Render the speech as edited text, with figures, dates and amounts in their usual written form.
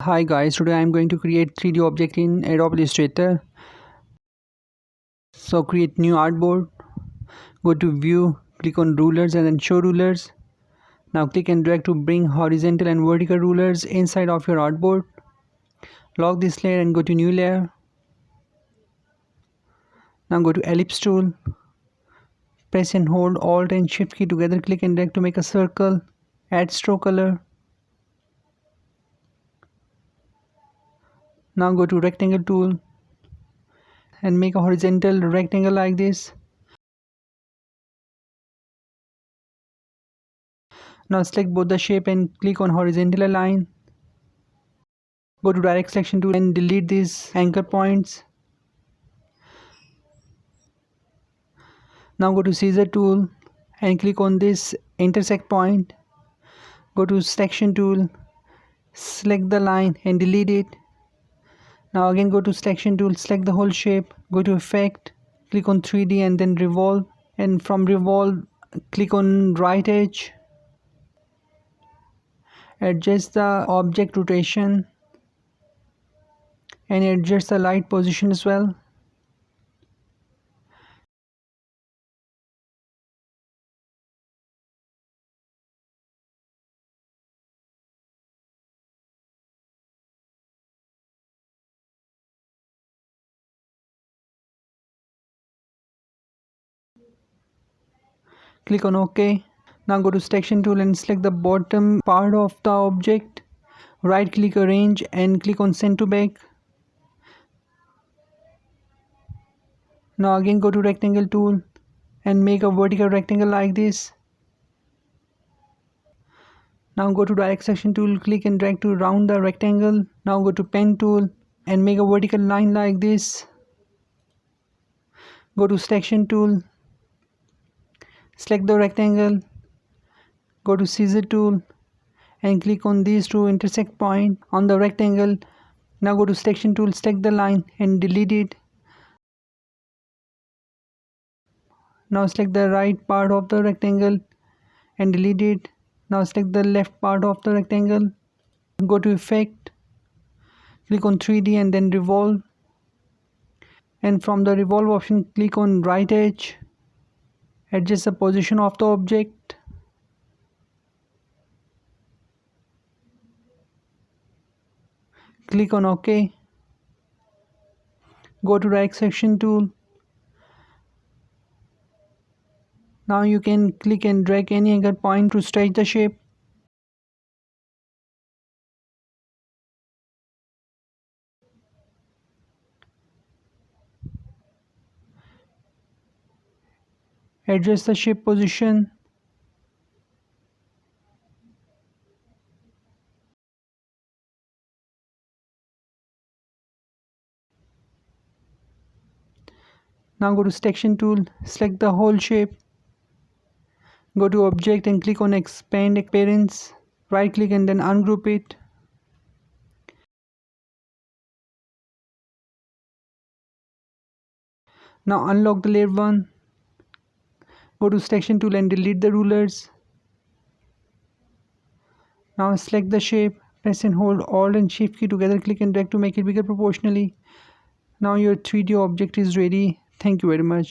Hi guys, today I am going to create 3D object in Adobe Illustrator. So create new artboard, go to view, click on rulers and then show rulers. Now click and drag to bring horizontal and vertical rulers inside of your artboard. Lock this layer and go to new layer. Now go to ellipse tool. Press and hold Alt and Shift key together, click and drag to make a circle. Add stroke color. Now go to rectangle tool and make a horizontal rectangle like this. Now select both the shape and click on horizontal align. Go to direct selection tool and delete these anchor points. Now go to scissor tool and click on this intersect point. Go to selection tool, select the line and delete it. Now again go to selection tool, select the whole shape, go to effect, click on 3D and then revolve, and from revolve click on right edge. Adjust the object rotation and adjust the light position as well. Click on OK. Now go to selection tool and select the bottom part of the object. Right click arrange and click on send to back. Now again go to rectangle tool and make a vertical rectangle like this. Now go to direct selection tool, click and drag to round the rectangle. Now go to pen tool and make a vertical line like this. Go to selection tool, select the rectangle, go to scissor tool and click on these two intersect point on the rectangle. Now go to selection tool, select the line and delete it. Now select the right part of the rectangle and delete it. Now select the left part of the rectangle. Go to effect, click on 3D and then revolve. And from the revolve option click on right edge. Adjust the position of the object. Click on OK. Go to direct selection tool. Now you can click and drag any anchor point to stretch the shape. Adjust the shape position. Now go to selection tool, select the whole shape. Go to object and click on expand appearance. Right click and then ungroup it. Now unlock the layer 1. Go to selection tool and delete the rulers. Now select the shape, press and hold Alt and Shift key together, click and drag to make it bigger proportionally. Now your 3D object is ready. Thank you very much.